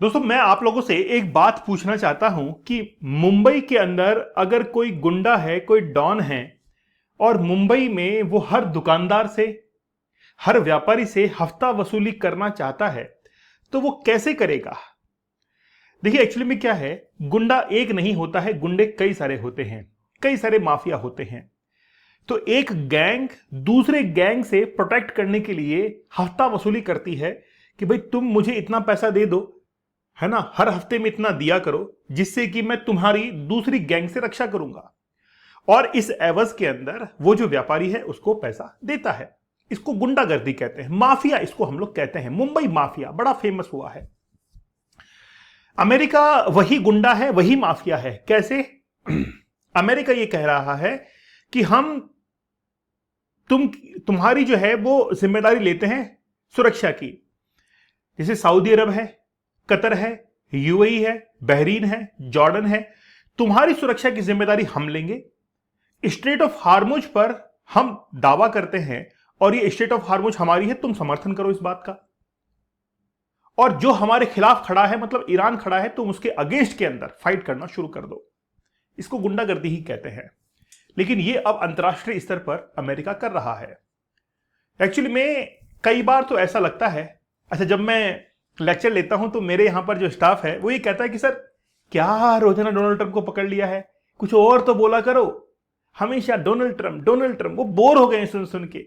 दोस्तों मैं आप लोगों से एक बात पूछना चाहता हूं कि मुंबई के अंदर अगर कोई गुंडा है, कोई डॉन है और मुंबई में वो हर दुकानदार से, हर व्यापारी से हफ्ता वसूली करना चाहता है तो वो कैसे करेगा। देखिए एक्चुअली में क्या है, गुंडा एक नहीं होता है, गुंडे कई सारे होते हैं, कई सारे माफिया होते हैं। तो एक गैंग दूसरे गैंग से प्रोटेक्ट करने के लिए हफ्ता वसूली करती है कि भाई तुम मुझे इतना पैसा दे दो, है ना, हर हफ्ते में इतना दिया करो जिससे कि मैं तुम्हारी दूसरी गैंग से रक्षा करूंगा। और इस एवज के अंदर वो जो व्यापारी है उसको पैसा देता है। इसको गुंडागर्दी कहते हैं, माफिया इसको हम लोग कहते हैं। मुंबई माफिया बड़ा फेमस हुआ है। अमेरिका वही गुंडा है, वही माफिया है। कैसे? अमेरिका ये कह रहा है कि हम तुम्हारी जो है वो जिम्मेदारी लेते हैं सुरक्षा की। जैसे सऊदी अरब है, कतर है, यूएई है, बहरीन है, जॉर्डन है, तुम्हारी सुरक्षा की जिम्मेदारी हम लेंगे। स्ट्रेट ऑफ हार्मुज पर हम दावा करते हैं और ये स्ट्रेट ऑफ हार्मुज हमारी है, तुम समर्थन करो इस बात का। और जो हमारे खिलाफ खड़ा है, मतलब ईरान खड़ा है, तुम उसके अगेंस्ट के अंदर फाइट करना शुरू कर दो। इसको गुंडागर्दी ही कहते हैं। लेकिन ये अब अंतरराष्ट्रीय स्तर पर अमेरिका कर रहा है। एक्चुअली में कई बार तो ऐसा लगता है, अच्छा जब मैं लेक्चर लेता हूं तो मेरे यहां पर जो स्टाफ है वो ये कहता है कि सर क्या रोजाना डोनाल्ड ट्रंप को पकड़ लिया है, कुछ और तो बोला करो, हमेशा डोनाल्ड ट्रंप डोनाल्ड ट्रंप। वो बोर हो गए सुन सुन के।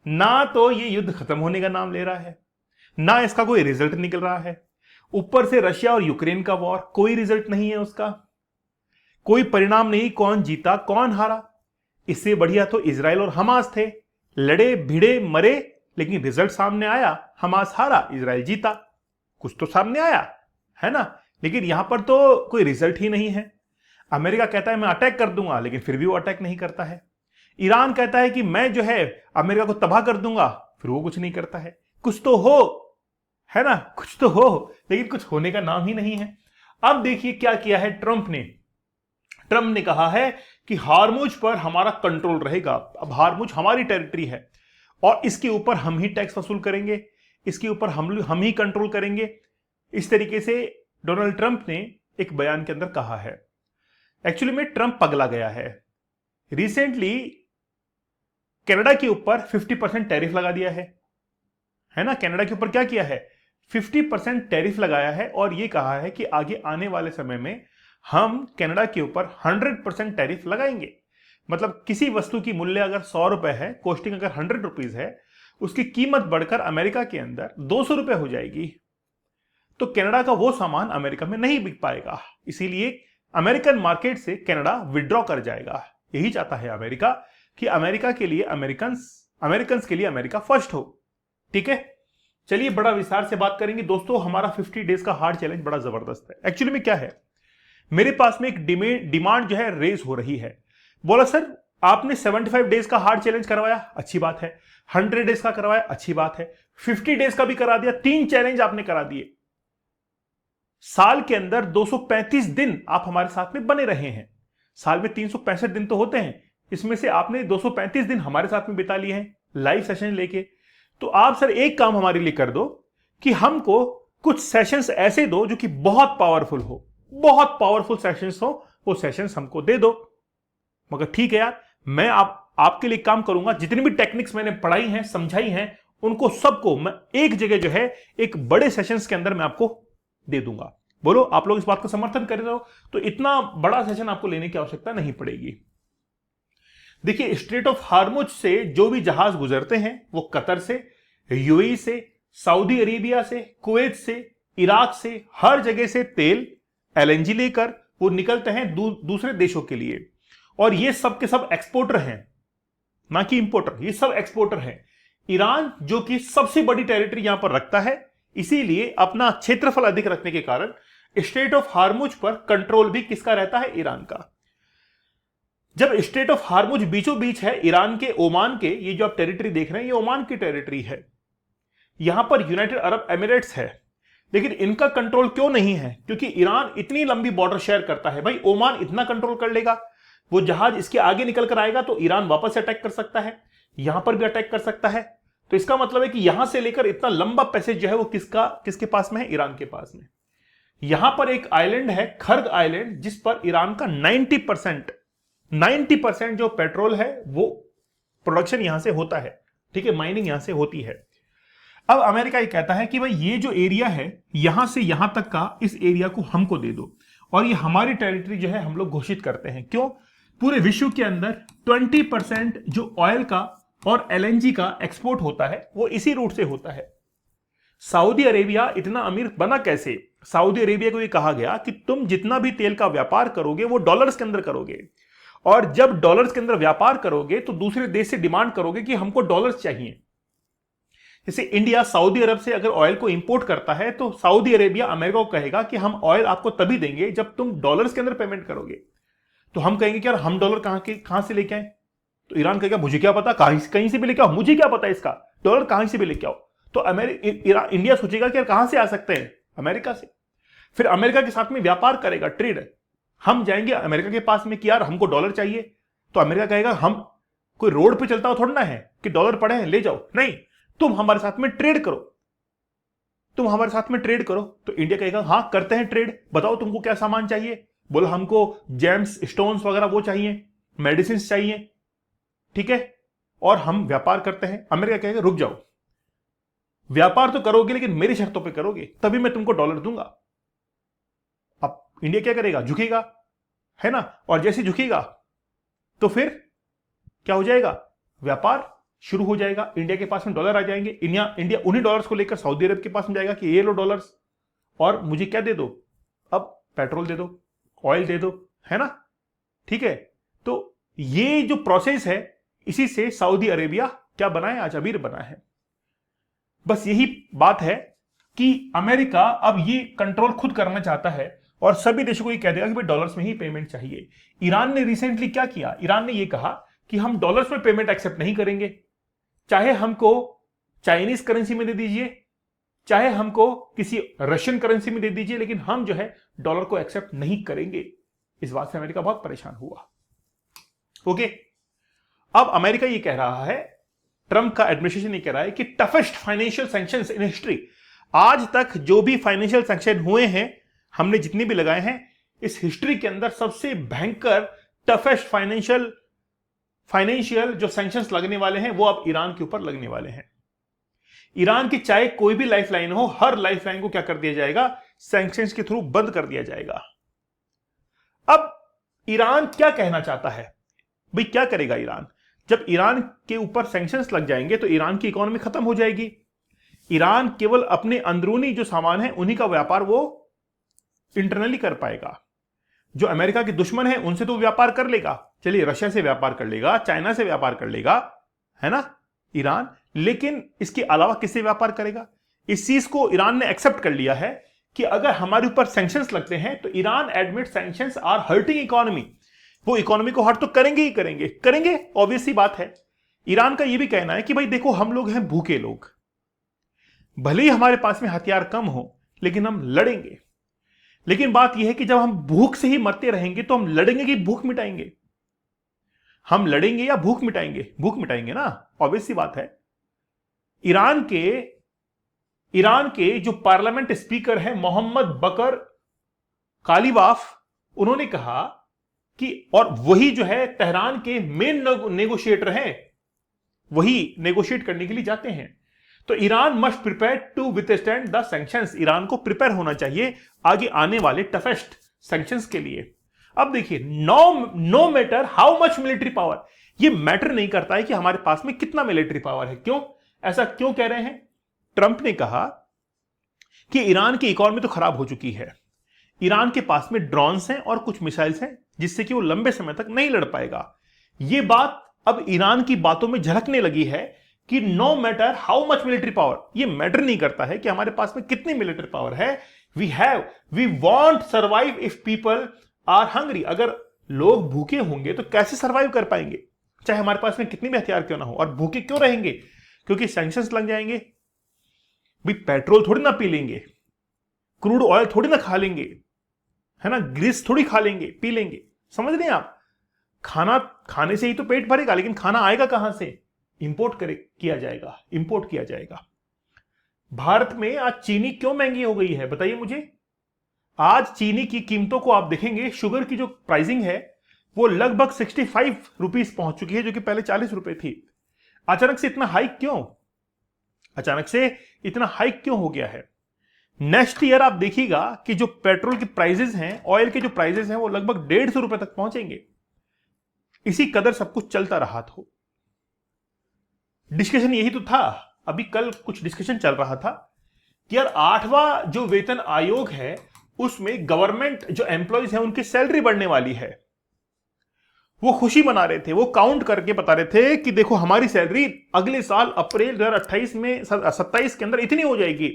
ना तो ये युद्ध खत्म होने का नाम ले रहा है, ना इसका कोई रिजल्ट निकल रहा है। ऊपर से रशिया और यूक्रेन का वॉर, कोई रिजल्ट नहीं है उसका, कोई परिणाम नहीं, कौन जीता कौन हारा। इससे बढ़िया तो इजराइल और हमास थे, लड़े भिड़े मरे, लेकिन रिजल्ट सामने आया, हमास हारा, इजराइल जीता। कुछ तो सामने आया है ना। लेकिन यहां पर तो कोई रिजल्ट ही नहीं है। अमेरिका कहता है मैं अटैक कर दूंगा, लेकिन फिर भी वो अटैक नहीं करता है। ईरान कहता है कि मैं जो है अमेरिका को तबाह कर दूंगा, फिर वो कुछ नहीं करता है। कुछ तो हो, है ना, कुछ तो हो, लेकिन कुछ होने का नाम ही नहीं है। अब देखिए क्या किया है ट्रंप ने। ट्रंप ने कहा है कि हार्मुज पर हमारा कंट्रोल रहेगा। अब हार्मुज हमारी टेरिटरी है और इसके ऊपर हम ही टैक्स वसूल करेंगे, इसके ऊपर हम ही कंट्रोल करेंगे। इस तरीके से डोनाल्ड ट्रंप ने एक बयान के अंदर कहा है। एक्चुअली में ट्रंप पगला गया है। रिसेंटली कनाडा के ऊपर 50% टैरिफ लगा दिया है ना। कनाडा के ऊपर क्या किया है, 50% टैरिफ लगाया है और यह कहा है कि आगे आने वाले समय में हम कनाडा के ऊपर 100% टैरिफ लगाएंगे। मतलब किसी वस्तु की मूल्य अगर 100 रुपए है, कॉस्टिंग अगर 100 रुपीज है, उसकी कीमत बढ़कर अमेरिका के अंदर 200 रुपए हो जाएगी। तो कनाडा का वो सामान अमेरिका में नहीं बिक पाएगा, इसीलिए अमेरिकन मार्केट से कनाडा विड्रॉ कर जाएगा। यही चाहता है अमेरिका कि अमेरिका के लिए अमेरिकन्स के लिए अमेरिका फर्स्ट हो। ठीक है, चलिए बड़ा विस्तार से बात करेंगे। दोस्तों हमारा 50 डेज का हार्ड चैलेंज बड़ा जबरदस्त है। एक्चुअली में क्या है, मेरे पास में एक डिमांड जो है रेज हो रही है। बोला सर आपने 75 डेज का हार्ड चैलेंज करवाया, अच्छी बात है, 100 डेज का करवाया, अच्छी बात है, 50 डेज का भी करा दिया, 3 चैलेंज आपने करा दिए। साल के अंदर 235 दिन आप हमारे साथ में बने रहे हैं। साल में 365 दिन तो होते हैं, इसमें से आपने 235 दिन हमारे साथ में बिता लिए हैं लाइव सेशन लेके। तो आप सर एक काम हमारे लिए कर दो कि हमको कुछ सेशंस ऐसे दो जो कि बहुत पावरफुल हो, बहुत पावरफुल सेशंस हो, वो सेशंस हमको दे दो। मगर ठीक है यार, मैं आपके लिए काम करूंगा। जितनी भी टेक्निक्स मैंने पढ़ाई हैं, समझाई हैं, उनको सबको मैं एक जगह जो है एक बड़े सेशंस के अंदर मैं आपको दे दूंगा। बोलो आप लोग इस बात को समर्थन कर रहे हो तो इतना बड़ा सेशन आपको लेने की आवश्यकता नहीं पड़ेगी। देखिए स्ट्रेट ऑफ हार्मुज से जो भी जहाज गुजरते हैं वो कतर से, यूएई से, सऊदी अरेबिया से, कुवैत से, इराक से, हर जगह से तेल एलएनजी लेकर वो निकलते हैं दूसरे देशों के लिए। और ये सब के सब एक्सपोर्टर हैं, ना कि इंपोर्टर, ये सब एक्सपोर्टर हैं। ईरान जो कि सबसे बड़ी टेरिटरी यहां पर रखता है, इसीलिए अपना क्षेत्रफल अधिक रखने के कारण स्ट्रेट ऑफ हार्मुज पर कंट्रोल भी किसका रहता है, ईरान का। जब स्ट्रेट ऑफ हार्मुज बीचों बीच है ईरान के, ओमान के, ये जो आप टेरिटरी देख रहे हैं ये ओमान की टेरिटरी है। यहां पर यूनाइटेड अरब एमिरेट्स है, लेकिन इनका कंट्रोल क्यों नहीं है, क्योंकि ईरान इतनी लंबी बॉर्डर शेयर करता है। भाई ओमान इतना कंट्रोल कर लेगा, वो जहाज इसके आगे निकल कर आएगा तो ईरान वापस अटैक कर सकता है, यहां पर भी अटैक कर सकता है। तो इसका मतलब है कि यहां से लेकर इतना लंबा पैसेज जो है वो किसके पास में है, ईरान के पास में। यहां पर एक आइलैंड है, खर्ग आइलैंड, जिस पर ईरान का 90% जो पेट्रोल है वो प्रोडक्शन यहां से होता है, ठीक है, माइनिंग यहां से होती है। अब अमेरिका ये कहता है कि भाई ये जो एरिया है यहां से यहां तक का, इस एरिया को हमको दे दो, और ये हमारी टेरिटरी जो है हम लोग घोषित करते हैं। क्यों? पूरे विश्व के अंदर 20% जो ऑयल का और एलएनजी का एक्सपोर्ट होता है वो इसी रूट से होता है। सऊदी अरेबिया इतना अमीर बना कैसे? सऊदी अरेबिया को ये कहा गया कि तुम जितना भी तेल का व्यापार करोगे वो डॉलर्स के अंदर करोगे, और जब डॉलर्स के अंदर व्यापार करोगे तो दूसरे देश से डिमांड करोगे कि हमको डॉलर्स चाहिए। जैसे इंडिया सऊदी अरब से अगर ऑयल को इंपोर्ट करता है तो सऊदी अरेबिया अमेरिका को कहेगा कि हम ऑयल आपको तभी देंगे जब तुम डॉलर्स के अंदर पेमेंट करोगे। तो हम कहेंगे कि यार हम डॉलर कहां से लेके आए? तो ईरान कहेगा मुझे क्या पता, कहीं से भी लेके आओ, मुझे क्या पता इसका, डॉलर कहां से भी लेके आओ। तो इंडिया सोचेगा कि यार कहां से आ सकते हैं? अमेरिका से। फिर अमेरिका के साथ में व्यापार करेगा, ट्रेड। हम जाएंगे अमेरिका के पास में कि यार हमको डॉलर चाहिए, तो अमेरिका कहेगा हम कोई रोड पे चलता हो थोड़ा ना है कि डॉलर पड़े हैं ले जाओ, नहीं, तुम हमारे साथ में ट्रेड करो, तुम हमारे साथ में ट्रेड करो। तो इंडिया कहेगा हां करते हैं ट्रेड, बताओ तुमको क्या सामान चाहिए? बोलो हमको जेम्स स्टोन्स वगैरह वो चाहिए, मेडिसिन चाहिए, ठीक है, और हम व्यापार करते हैं। अमेरिका कहेगा रुक जाओ, व्यापार तो करोगे लेकिन मेरी शर्तों पे करोगे, तभी मैं तुमको डॉलर दूंगा। अब इंडिया क्या करेगा? झुकेगा, है ना, और जैसे झुकेगा तो फिर क्या हो जाएगा? व्यापार शुरू हो जाएगा, इंडिया के पास में डॉलर आ जाएंगे, इंडिया उन्हीं डॉलर्स को लेकर सऊदी अरब के पास में जाएगा कि ये लो डॉलर्स, और मुझे क्या दे दो? अब पेट्रोल दे दो, ऑयल दे दो, है ना, ठीक है। तो ये जो प्रोसेस है, इसी से सऊदी अरेबिया क्या बना है? आज अमीर बना है। बस यही बात है कि अमेरिका अब ये कंट्रोल खुद करना चाहता है और सभी देशों को ये कह देगा कि भाई डॉलर्स में ही पेमेंट चाहिए। ईरान ने रिसेंटली क्या किया? ईरान ने ये कहा कि हम डॉलर्स में पेमेंट एक्सेप्ट नहीं करेंगे, चाहे हमको चाइनीज करेंसी में दे दीजिए, चाहे हमको किसी रशियन करेंसी में दे दीजिए, लेकिन हम जो है डॉलर को एक्सेप्ट नहीं करेंगे। इस बात से अमेरिका बहुत परेशान हुआ। ओके, अब अमेरिका ये कह रहा है, ट्रंप का एडमिनिस्ट्रेशन ये कह रहा है कि toughest financial sanctions in history. आज तक जो भी फाइनेंशियल सैंक्शन हुए हैं, हमने जितने भी लगाए हैं, इस हिस्ट्री के अंदर सबसे भयंकर टफेस्ट फाइनेंशियल जो सैंक्शंस लगने वाले हैं वो अब ईरान के ऊपर लगने वाले हैं। ईरान की चाहे कोई भी लाइफलाइन हो, हर लाइफलाइन को क्या कर दिया जाएगा? सैंक्शंस के थ्रू बंद कर दिया जाएगा। अब ईरान क्या कहना चाहता है? भाई क्या करेगा ईरान? जब ईरान के ऊपर सैंक्शंस लग जाएंगे तो ईरान की इकोनॉमी खत्म हो जाएगी। ईरान केवल अपने अंदरूनी जो सामान है उन्हीं का व्यापार वो इंटरनली कर पाएगा। जो अमेरिका के दुश्मन है उनसे तो व्यापार कर लेगा, चलिए रशिया से व्यापार कर लेगा, चाइना से व्यापार कर लेगा, है ना, ईरान, लेकिन इसके अलावा किससे व्यापार करेगा? इस चीज को ईरान ने एक्सेप्ट कर लिया है कि अगर हमारे ऊपर सैंक्शंस लगते हैं तो Iran admit sanctions are hurting economy, वो इकोनॉमी को हर्ट तो करेंगे ही करेंगे, ऑब्वियस सी बात है। ईरान का ये भी कहना है कि भाई देखो हम लोग हैं भूखे लोग, भले ही हमारे पास में हथियार कम हो लेकिन हम लड़ेंगे। लेकिन बात यह है कि जब हम भूख से ही मरते रहेंगे तो हम लड़ेंगे कि भूख मिटाएंगे? हम लड़ेंगे या भूख मिटाएंगे? भूख मिटाएंगे ना, ऑब्वियस सी बात है। ईरान के जो पार्लियामेंट स्पीकर हैं मोहम्मद बकर कालीबाफ, उन्होंने कहा कि, और वही जो है तेहरान के मेन नेगोशिएटर हैं, वही नेगोशिएट करने के लिए जाते हैं, तो Iran must prepare to withstand the sanctions. Iran को प्रिपेयर होना चाहिए आगे आने वाले टफेस्ट सैंक्शंस के लिए। अब देखिए, no matter how much military power, ये मैटर नहीं करता है कि हमारे पास में कितना मिलिट्री पावर है। क्यों ऐसा क्यों कह रहे हैं? ट्रंप ने कहा कि ईरान की इकोनॉमी तो खराब हो चुकी है, ईरान के पास में ड्रोन्स हैं और कुछ मिसाइल्स हैं जिससे कि वो लंबे समय तक नहीं लड़ पाएगा। यह बात अब ईरान की बातों में झलकने लगी है कि no matter how much military power, ये मैटर नहीं करता है कि हमारे पास में कितनी मिलिट्री पावर है। We won't survive if people are hungry. अगर लोग भूखे होंगे तो कैसे सर्वाइव कर पाएंगे, चाहे हमारे पास में कितनी भी हथियार क्यों ना हो। और भूखे क्यों रहेंगे? क्योंकि सैंक्शंस लग जाएंगे। भाई पेट्रोल थोड़ी ना पी लेंगे, क्रूड ऑयल थोड़ी ना खा लेंगे, है ना, ग्रीस थोड़ी खा लेंगे पी लेंगे, समझ रहे हैं आप? खाना खाने से ही तो पेट भरेगा, लेकिन खाना आएगा कहां से? इंपोर्ट किया जाएगा। भारत में आज चीनी क्यों महंगी हो गई है बताइए मुझे? आज चीनी की कीमतों को आप देखेंगे, शुगर की जो प्राइसिंग है वो लगभग 65 रुपीस पहुंच चुकी है, जो कि पहले 40 रुपए थी। अचानक से इतना हाइक क्यों? अचानक से इतना हाइक क्यों हो गया है? नेक्स्ट ईयर आप देखिएगा कि जो पेट्रोल के प्राइसेस हैं, ऑयल के जो प्राइसेस हैं, वो लगभग 150 रुपए तक पहुंचेंगे। इसी कदर सब कुछ चलता रहा। तो डिस्कशन यही तो था। अभी कल कुछ डिस्कशन चल रहा था कि यार 8वां जो वेतन आयोग है उसमें गवर्नमेंट जो एम्प्लॉइज हैं उनकी सैलरी बढ़ने वाली है। वो खुशी मना रहे थे, वो काउंट करके बता रहे थे कि देखो हमारी सैलरी अगले साल अप्रैल 2028 में 27 के अंदर इतनी हो जाएगी,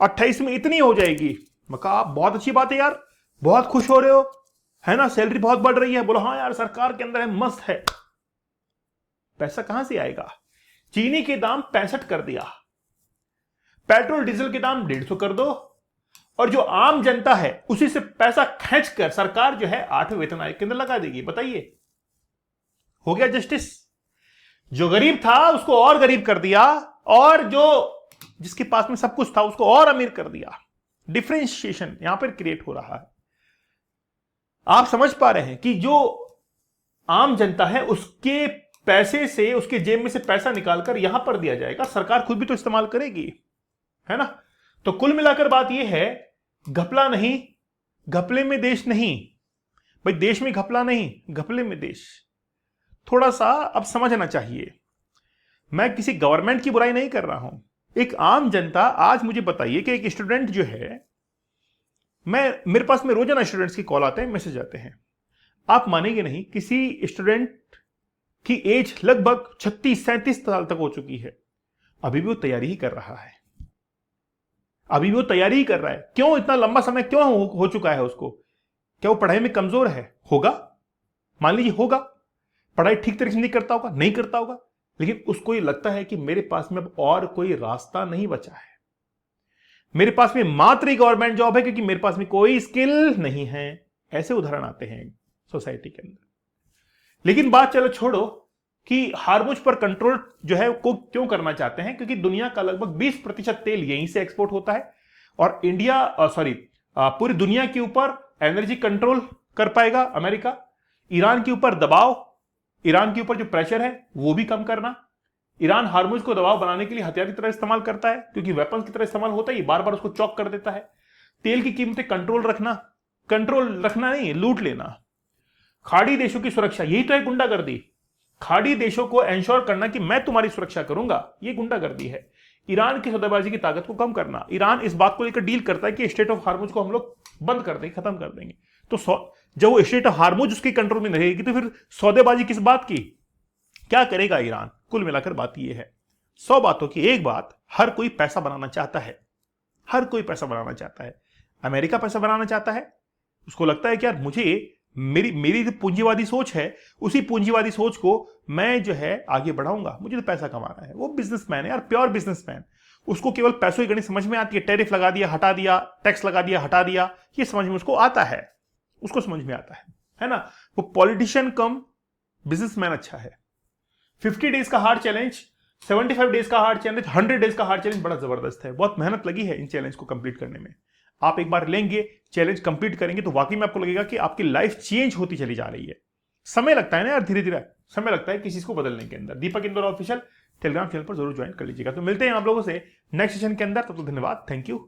28 में इतनी हो जाएगी। मैं कहा बहुत अच्छी बात है यार, बहुत खुश हो रहे हो, है ना, सैलरी बहुत बढ़ रही है। बोला हाँ यार सरकार के अंदर है, मस्त है। पैसा कहां से आएगा? चीनी के दाम 65 कर दिया, पेट्रोल डीजल के दाम 150 कर दो, और जो आम जनता है उसी से पैसा खींचकर सरकार जो है 8वें वेतन आयोग के अंदर लगा देगी। बताइए, हो गया जस्टिस? जो गरीब था उसको और गरीब कर दिया, और जो जिसके पास में सब कुछ था उसको और अमीर कर दिया। डिफरेंशिएशन यहां पर क्रिएट हो रहा है। आप समझ पा रहे हैं कि जो आम जनता है उसके पैसे से, उसके जेब में से पैसा निकालकर यहां पर दिया जाएगा, सरकार खुद भी तो इस्तेमाल करेगी, है ना। तो कुल मिलाकर बात यह है, घपला नहीं, घपले में देश नहीं। भाई देश में घपला नहीं, घपले में देश। थोड़ा सा अब समझना चाहिए। मैं किसी गवर्नमेंट की बुराई नहीं कर रहा हूं, एक आम जनता। आज मुझे बताइए कि एक स्टूडेंट जो है, मेरे पास में रोजाना स्टूडेंट्स की कॉल आते हैं, मैसेज आते हैं। आप मानेंगे नहीं, किसी स्टूडेंट की एज लगभग 36-37 साल तक हो चुकी है, अभी भी वो तैयारी ही कर रहा है, अभी भी वो तैयारी ही कर रहा है। क्यों? इतना लंबा समय क्यों हो चुका है उसको? क्या वो पढ़ाई में कमजोर है? होगा, मान लीजिए होगा, पढ़ाई ठीक तरीके से नहीं करता होगा, नहीं करता होगा, लेकिन उसको ये लगता है कि मेरे पास में अब और कोई रास्ता नहीं बचा है, मेरे पास में मात्र ही गवर्नमेंट जॉब है, क्योंकि मेरे पास में कोई स्किल नहीं है। ऐसे उदाहरण आते हैं सोसाइटी के अंदर। लेकिन बात चलो छोड़ो कि हार्मुज पर कंट्रोल जो है को क्यों करना चाहते हैं, क्योंकि दुनिया का लगभग 20% तेल यहीं से एक्सपोर्ट होता है, और पूरी दुनिया के ऊपर एनर्जी कंट्रोल कर पाएगा अमेरिका। ईरान के ऊपर दबाव, ईरान के ऊपर जो प्रेशर है वो भी कम करना। ईरान हार्मुज को दबाव बनाने के लिए हथियार की तरह इस्तेमाल करता है, क्योंकि वेपन्स की तरह इस्तेमाल होता है, बार बार उसको चौक कर देता है। तेल की कीमतें कंट्रोल रखना नहीं, लूट लेना। खाड़ी देशों की सुरक्षा, यही तो है गुंडागर्दी। खाड़ी देशों को एंश्योर करना कि मैं तुम्हारी सुरक्षा करूंगा, यह गुंडागर्दी है। ईरान की सौदेबाजी की ताकत को कम करना, ईरान इस बात को लेकर डील करता है कि स्टेट ऑफ हार्मुज को हम लोग बंद कर देंगे, खत्म कर देंगे। तो जब वो स्टेट ऑफ हार्मुज उसके कंट्रोल में रहेगी तो फिर सौदेबाजी किस बात की? क्या करेगा ईरान? कुल मिलाकर बात यह है, 100 बातों की एक बात, हर कोई पैसा बनाना चाहता है, हर कोई पैसा बनाना चाहता है। अमेरिका पैसा बनाना चाहता है, उसको लगता है कि यार मुझे मेरी जो पूंजीवादी सोच है, उसी पूंजीवादी सोच को मैं जो है आगे बढ़ाऊंगा, मुझे तो पैसा कमाना है। वो बिजनेसमैन है यार, प्योर बिजनेसमैन। उसको केवल पैसों की गणित समझ में आती है, टैरिफ लगा दिया हटा दिया, टैक्स लगा दिया हटा दिया, ये समझ में उसको आता है, उसको समझ में आता है ना। वो पॉलिटिशियन कम बिजनेसमैन अच्छा है। 50 डेज का हार्ड चैलेंज, 75 डेज का हार्ड चैलेंज, 100 डेज का हार्ड चैलेंज बड़ा जबरदस्त है। बहुत मेहनत लगी है इन चैलेंज को कंप्लीट करने में। आप एक बार लेंगे, चैलेंज कंप्लीट करेंगे, तो वाकई में आपको लगेगा कि आपकी लाइफ चेंज होती चली जा रही है। समय लगता है ना यार, धीरे धीरे समय लगता है किसी चीज को बदलने के अंदर। दीपक इंदौर ऑफिशियल टेलीग्राम चैनल पर जरूर ज्वाइन कर लीजिएगा। तो मिलते हैं आप लोगों से नेक्स्ट सेशन के अंदर। तब तो धन्यवाद, थैंक यू।